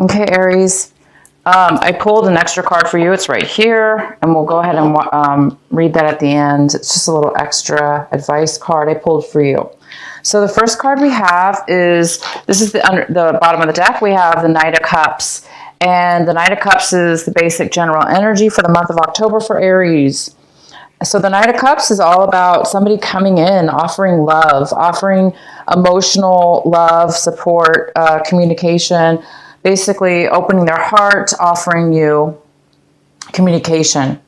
Okay, Aries. I pulled an extra card for you. It's right here, and we'll go ahead and read that at the end. It's just a little extra advice card I pulled for you. So the first card we have is, this is the bottom of the deck. We have the Knight of Cups, and the Knight of Cups is the basic general energy for the month of October for Aries. So the Knight of Cups is all about somebody coming in, offering love, offering emotional love, support, communication, basically opening their heart, offering you communication.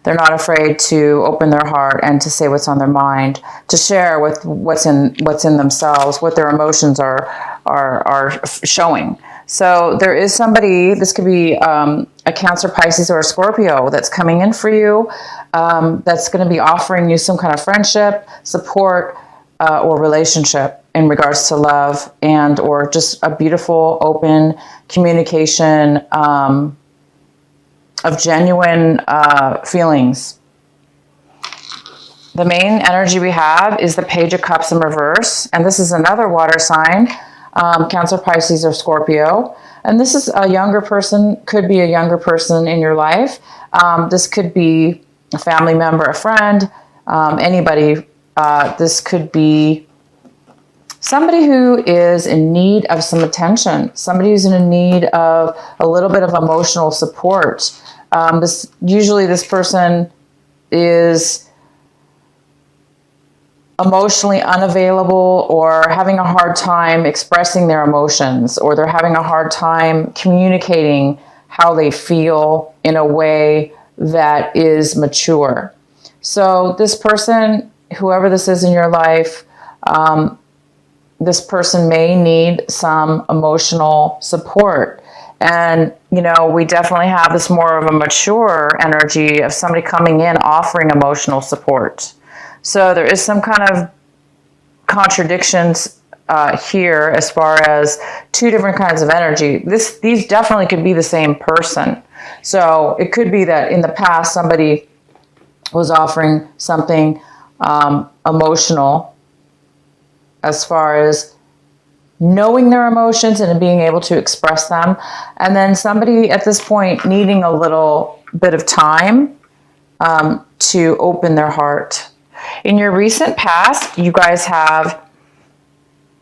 They're not afraid to open their heart and to say what's on their mind, to share with what's in themselves, what their emotions are showing. So there is somebody, this could be a Cancer, Pisces, or a Scorpio that's coming in for you, that's going to be offering you some kind of friendship, support, or relationship in regards to love and or just a beautiful, open communication of genuine feelings. The main energy we have is the Page of Cups in reverse, and this is another water sign, Cancer, Pisces, or Scorpio. And this is a younger person, could be a younger person in your life. This could be a family member, a friend, anybody. This could be somebody who is in need of some attention, somebody who's in need of a little bit of emotional support. Usually this person is emotionally unavailable or having a hard time expressing their emotions, or they're having a hard time communicating how they feel in a way that is mature. So this person, whoever this is in your life, this person may need some emotional support. And, you know, we definitely have this more of a mature energy of somebody coming in offering emotional support. So there is some kind of contradictions here as far as two different kinds of energy. These definitely could be the same person. So it could be that in the past somebody was offering something emotional as far as knowing their emotions and being able to express them. And then somebody at this point needing a little bit of time to open their heart. In your recent past, you guys have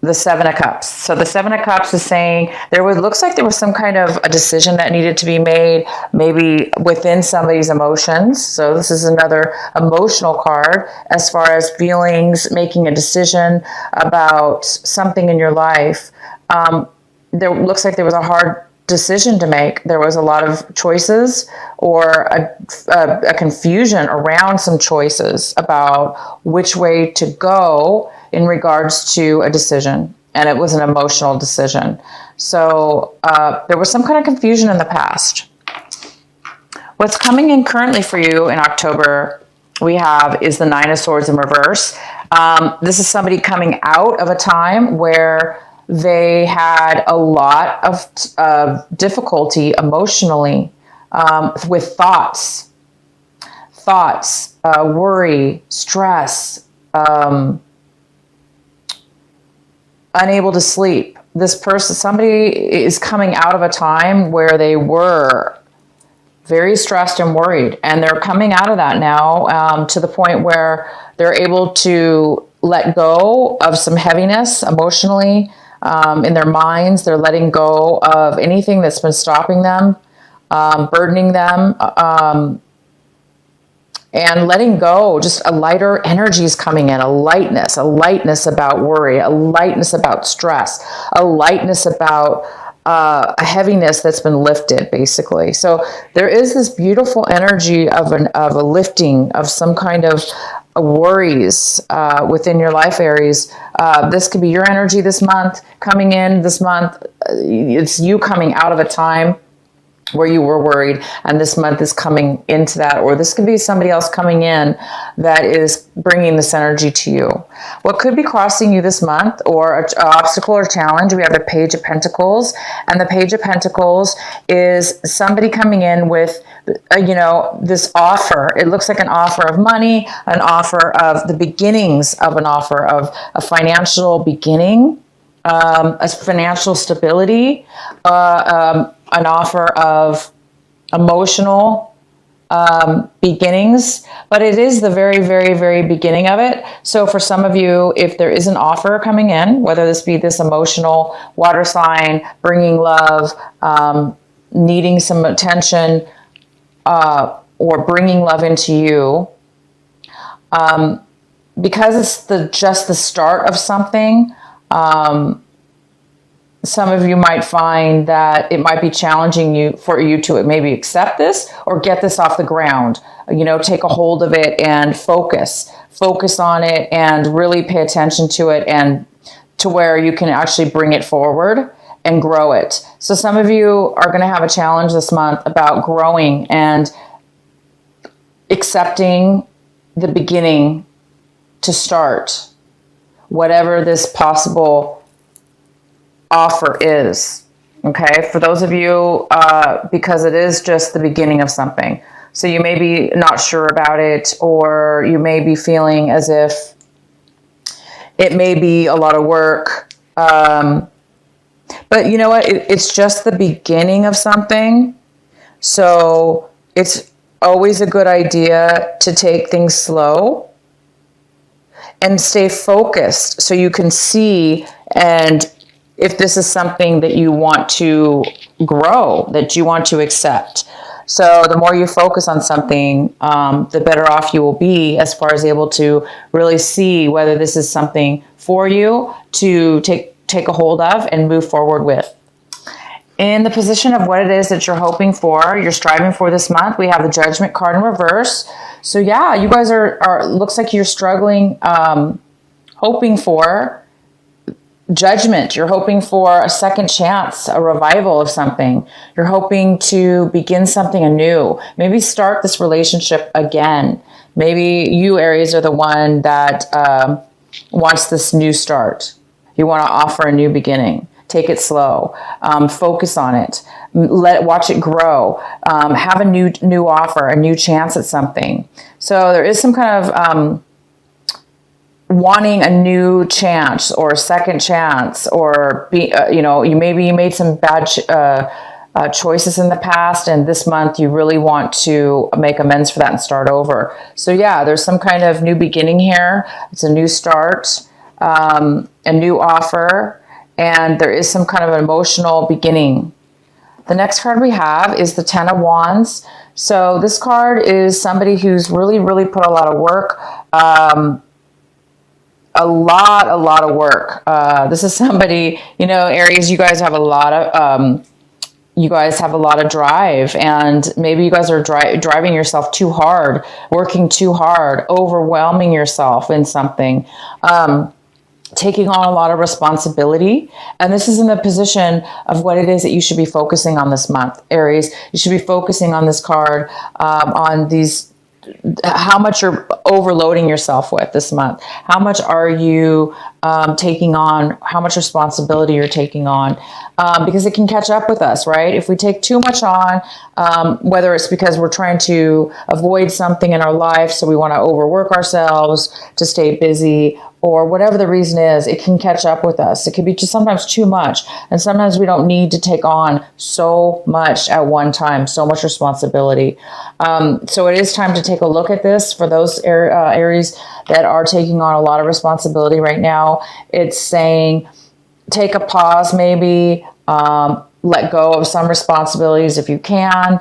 the Seven of Cups. So the Seven of Cups is saying looks like there was some kind of a decision that needed to be made, maybe within somebody's emotions. So this is another emotional card as far as feelings, making a decision about something in your life. There looks like there was a hard decision to make. There was a lot of choices or a confusion around some choices about which way to go in regards to a decision, and it was an emotional decision. So there was some kind of confusion in the past. What's coming in currently for you in October we have is the Nine of Swords in reverse. This is somebody coming out of a time where they had a lot of difficulty emotionally with thoughts, worry, stress, unable to sleep. This person, somebody is coming out of a time where they were very stressed and worried, and they're coming out of that now to the point where they're able to let go of some heaviness emotionally in their minds. They're letting go of anything that's been stopping them, burdening them, and letting go. Just a lighter energy is coming in, a lightness about worry, a lightness about stress, a lightness about a heaviness that's been lifted, basically. So there is this beautiful energy of a lifting of some kind of worries within your life, Aries. This could be your energy this month, coming in this month. It's you coming out of a time where you were worried, and this month is coming into that, or this could be somebody else coming in that is bringing this energy to you. What could be crossing you this month, or an obstacle or challenge? We have the Page of Pentacles, and the Page of Pentacles is somebody coming in with, this offer. It looks like an offer of money, an offer of the beginnings of an offer of a financial beginning. a financial stability, an offer of emotional beginnings, but it is the very, very, very beginning of it. So for some of you, if there is an offer coming in, whether this be this emotional water sign, bringing love, needing some attention, or bringing love into you, because it's just the start of something, some of you might find that it might be challenging for you to maybe accept this or get this off the ground. You know, take a hold of it and focus on it and really pay attention to it, and to where you can actually bring it forward and grow it. So some of you are going to have a challenge this month about growing and accepting the beginning to start whatever this possible offer is. Okay, for those of you, because it is just the beginning of something. So you may be not sure about it, or you may be feeling as if it may be a lot of work. But you know what? It's just the beginning of something. So it's always a good idea to take things slow and stay focused so you can see, and if this is something that you want to grow, that you want to accept. So the more you focus on something, the better off you will be as far as able to really see whether this is something for you to take a hold of and move forward with. In the position of what it is that you're hoping for, you're striving for this month, we have the Judgment card in reverse. So yeah, you guys are looks like you're struggling, hoping for judgment. You're hoping for a second chance, a revival of something. You're hoping to begin something anew. Maybe start this relationship again. Maybe you, Aries, are the one that wants this new start. You want to offer a new beginning. Take it slow. Focus on it. Watch it grow. Have a new offer, a new chance at something. So there is some kind of wanting a new chance or a second chance, or you made some bad choices in the past, and this month you really want to make amends for that and start over. So yeah, there's some kind of new beginning here. It's a new start, a new offer, and there is some kind of an emotional beginning. The next card we have is the Ten of Wands. So this card is somebody who's really, really put a lot of work, a lot of work. This is somebody, Aries, you guys have a lot of drive, and maybe you guys are driving yourself too hard, working too hard, overwhelming yourself in something, taking on a lot of responsibility. And this is in the position of what it is that you should be focusing on this month, Aries. You should be focusing on this card, on these, how much you're overloading yourself with this month. How much are you taking on? How much responsibility you're taking on? Because it can catch up with us, right? If we take too much on, whether it's because we're trying to avoid something in our life, so we want to overwork ourselves to stay busy, or whatever the reason is, it can catch up with us. It can be just sometimes too much. And sometimes we don't need to take on so much at one time, so much responsibility. So it is time to take a look at this for those Aries that are taking on a lot of responsibility right now. It's saying, take a pause, maybe let go of some responsibilities if you can,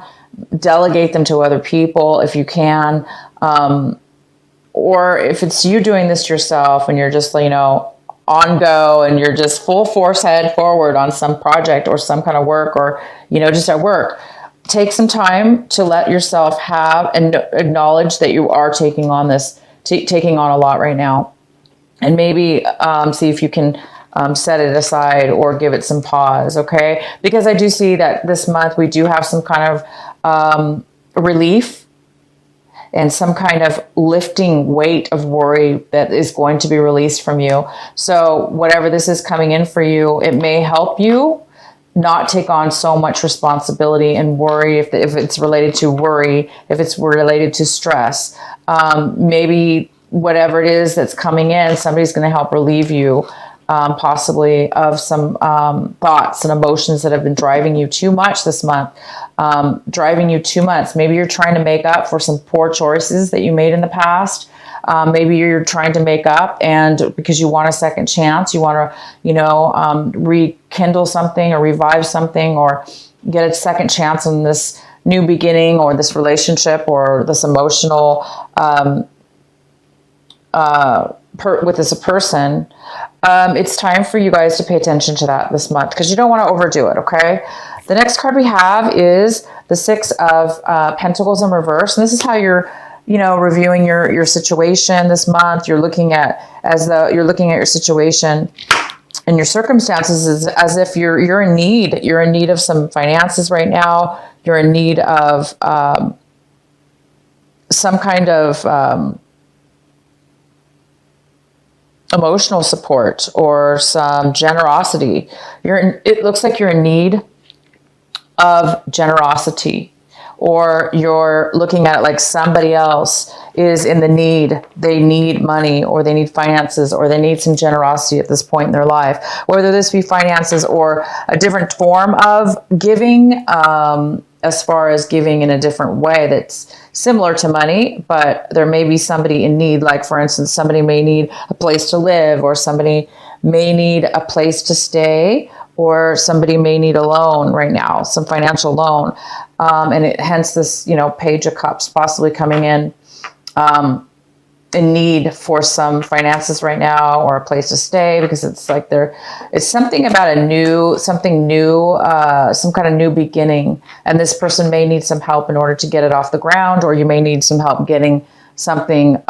delegate them to other people if you can. Or if it's you doing this yourself and you're just, on go and you're just full force head forward on some project or some kind of work, or, just at work, take some time to let yourself have and acknowledge that you are taking on taking on a lot right now. And maybe see if you can set it aside or give it some pause, okay? Because I do see that this month we do have some kind of relief and some kind of lifting weight of worry that is going to be released from you. So whatever this is coming in for you, it may help you not take on so much responsibility and worry, if it's related to worry, if it's related to stress. Maybe whatever it is that's coming in, somebody's going to help relieve you possibly of some thoughts and emotions that have been driving you too much this month, driving you too much. Maybe you're trying to make up for some poor choices that you made in the past. Maybe you're trying to make up, and because you want a second chance, you want to, rekindle something or revive something or get a second chance on this new beginning or this relationship or this emotional with this person. It's time for you guys to pay attention to that this month because you don't want to overdo it, okay? The next card we have is the Six of Pentacles in reverse. And this is how you're, reviewing your situation this month. You're looking at your situation and your circumstances as if you're in need. You're in need of some finances right now. You're in need of some kind of emotional support or some generosity. It looks like you're in need of generosity, or you're looking at it like somebody else is in the need. They need money, or they need finances, or they need some generosity at this point in their life, whether this be finances or a different form of giving, as far as giving in a different way that's similar to money, but there may be somebody in need. Like, for instance, somebody may need a place to live, or somebody may need a place to stay, or somebody may need a loan right now, some financial loan. Hence this, Page of Cups possibly coming in need for some finances right now, or a place to stay, because it's like it's something about something new, some kind of new beginning. And this person may need some help in order to get it off the ground, or you may need some help getting something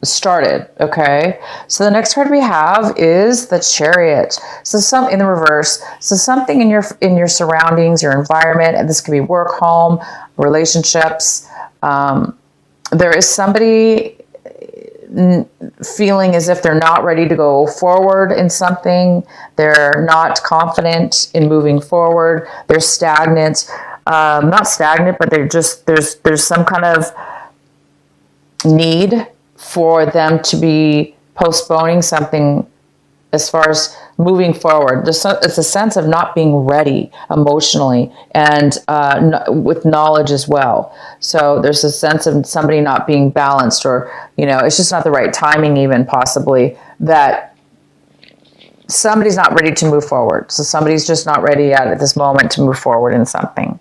started. Okay. So the next card we have is the Chariot. So in the reverse. So something in your surroundings, your environment, and this could be work, home, relationships. There is somebody feeling as if they're not ready to go forward in something. They're not confident in moving forward. They're stagnant. Not stagnant, but there's some kind of need for them to be postponing something as far as moving forward. It's a sense of not being ready emotionally and with knowledge as well. So there's a sense of somebody not being balanced, or, it's just not the right timing, even possibly, that somebody's not ready to move forward. So somebody's just not ready yet at this moment to move forward in something.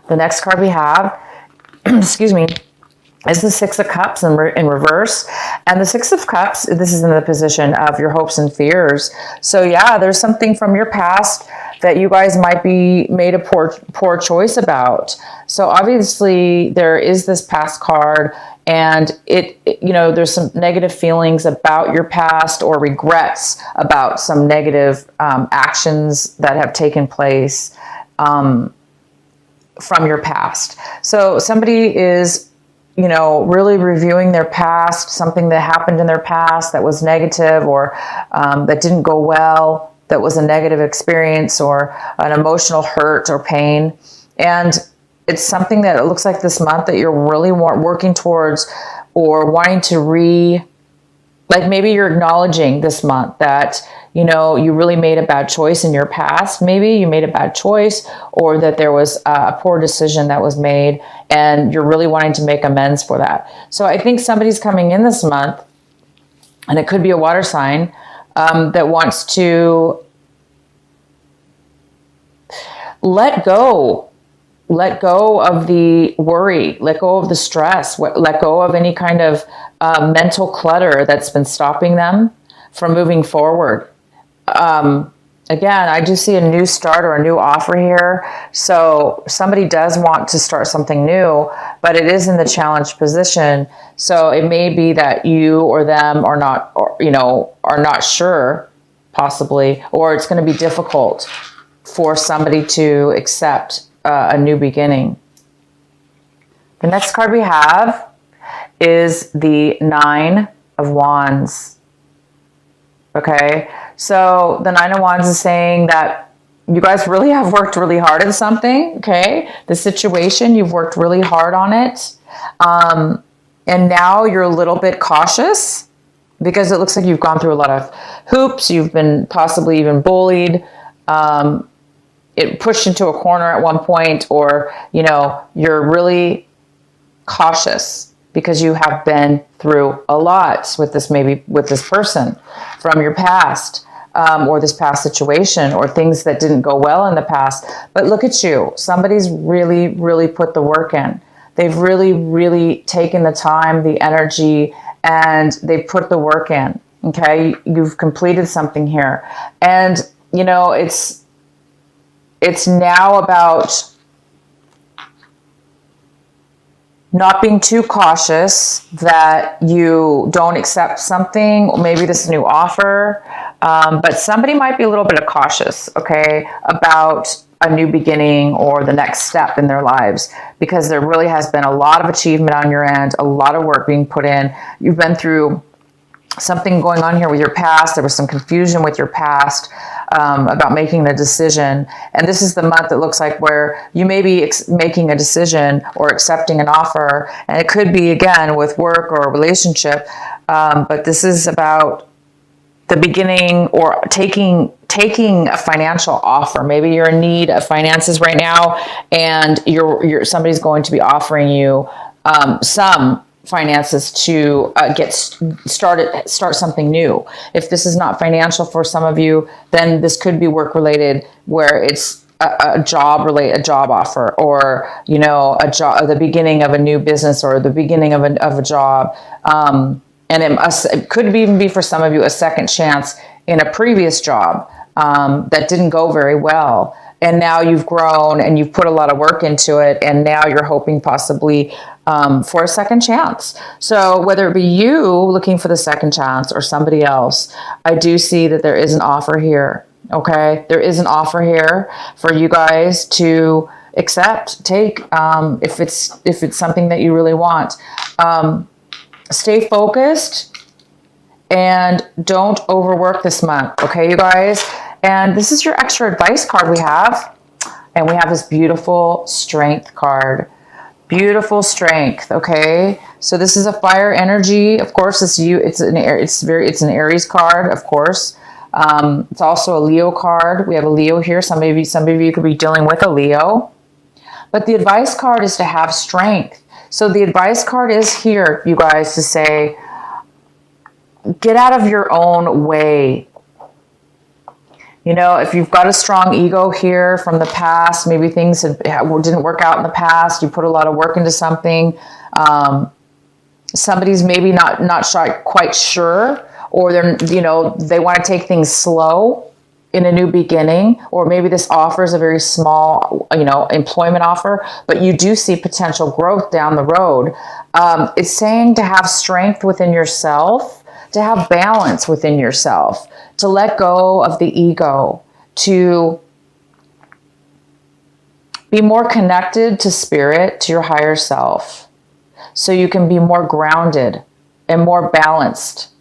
The next card we have, excuse me, is the Six of Cups in reverse. And the Six of Cups, this is in the position of your hopes and fears. So yeah, there's something from your past that you guys might be made a poor choice about. So obviously there is this past card, and there's some negative feelings about your past, or regrets about some negative actions that have taken place from your past. So somebody is really reviewing their past, something that happened in their past that was negative, or that didn't go well, that was a negative experience, or an emotional hurt or pain. And it's something that it looks like this month that you're really working towards, or wanting to like maybe you're acknowledging this month that, you really made a bad choice in your past. Maybe you made a bad choice, or that there was a poor decision that was made, and you're really wanting to make amends for that. So I think somebody's coming in this month, and it could be a water sign, that wants to let go of the worry, let go of the stress, let go of any kind of mental clutter that's been stopping them from moving forward. Again, I do see a new start or a new offer here. So somebody does want to start something new, but it is in the challenged position. So it may be that you or them are not, are not sure, possibly, or it's going to be difficult for somebody to accept a new beginning. The next card we have is the Nine of Wands. Okay, so the Nine of Wands is saying that you guys really have worked really hard at something, okay? The situation, you've worked really hard on it. And now you're a little bit cautious because it looks like you've gone through a lot of hoops. You've been possibly even bullied, it pushed into a corner at one point, or, you know, you're really cautious because you have been through a lot with this, maybe with this person from your past, or this past situation, or things that didn't go well in the past. But look at you. Somebody's really, really put the work in. They've really, really taken the time, the energy, and they've put the work in. Okay. You've completed something here. And, you know, it's now about not being too cautious that you don't accept something, or maybe this new offer, but somebody might be a little bit cautious, okay, about a new beginning or the next step in their lives, because there really has been a lot of achievement on your end, a lot of work being put in. You've been through something going on here with your past. There was some confusion with your past about making a decision. And this is the month that looks like where you may be making a decision or accepting an offer. And it could be, again, with work or a relationship. But this is about the beginning, or taking a financial offer. Maybe you're in need of finances right now, and somebody's going to be offering you some finances to start something new. If this is not financial for some of you, then this could be work related, where it's a job offer, or, you know, the beginning of a new business, or the beginning of a job. And it could even be, for some of you, a second chance in a previous job that didn't go very well. And now you've grown and you've put a lot of work into it. And now you're hoping possibly for a second chance. So whether it be you looking for the second chance or somebody else, I do see that there is an offer here. Okay. There is an offer here for you guys to accept, take, if it's something that you really want. Stay focused and don't overwork this month. Okay, you guys? And this is your extra advice card we have. And we have this beautiful strength card. Beautiful strength. Okay. So this is a fire energy. Of course, it's an Aries card, of course. It's also a Leo card. We have a Leo here. Some of you could be dealing with a Leo. But the advice card is to have strength. So the advice card is here, you guys, to say, get out of your own way. You know, if you've got a strong ego here from the past, maybe things didn't work out in the past, you put a lot of work into something, somebody's maybe not quite sure, or they want to take things slow in a new beginning, or maybe this offer is a very small, employment offer, but you do see potential growth down the road. It's saying to have strength within yourself, to have balance within yourself, to let go of the ego, to be more connected to spirit, to your higher self, so you can be more grounded and more balanced,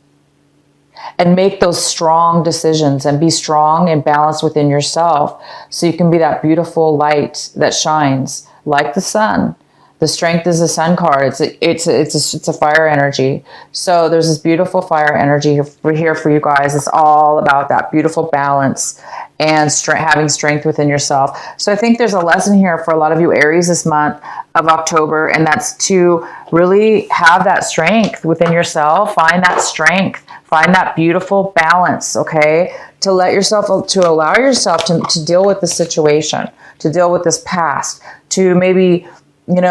and make those strong decisions, and be strong and balanced within yourself, so you can be that beautiful light that shines like the sun. The strength is the sun card. It's a fire energy. So there's this beautiful fire energy here for you guys. It's all about that beautiful balance and having strength within yourself. So I think there's a lesson here for a lot of you Aries this month of October, and that's to really have that strength within yourself. Find that strength. Find that beautiful balance, okay? To allow yourself to deal with the situation, to deal with this past, to maybe, maybe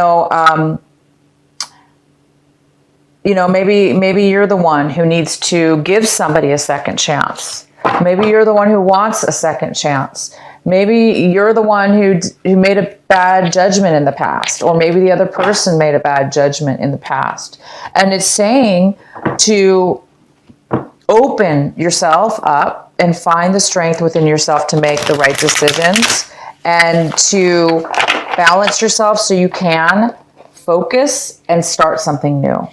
you're the one who needs to give somebody a second chance. Maybe you're the one who wants a second chance. Maybe you're the one who made a bad judgment in the past, or maybe the other person made a bad judgment in the past. And it's saying to open yourself up and find the strength within yourself to make the right decisions, and to balance yourself so you can focus and start something new.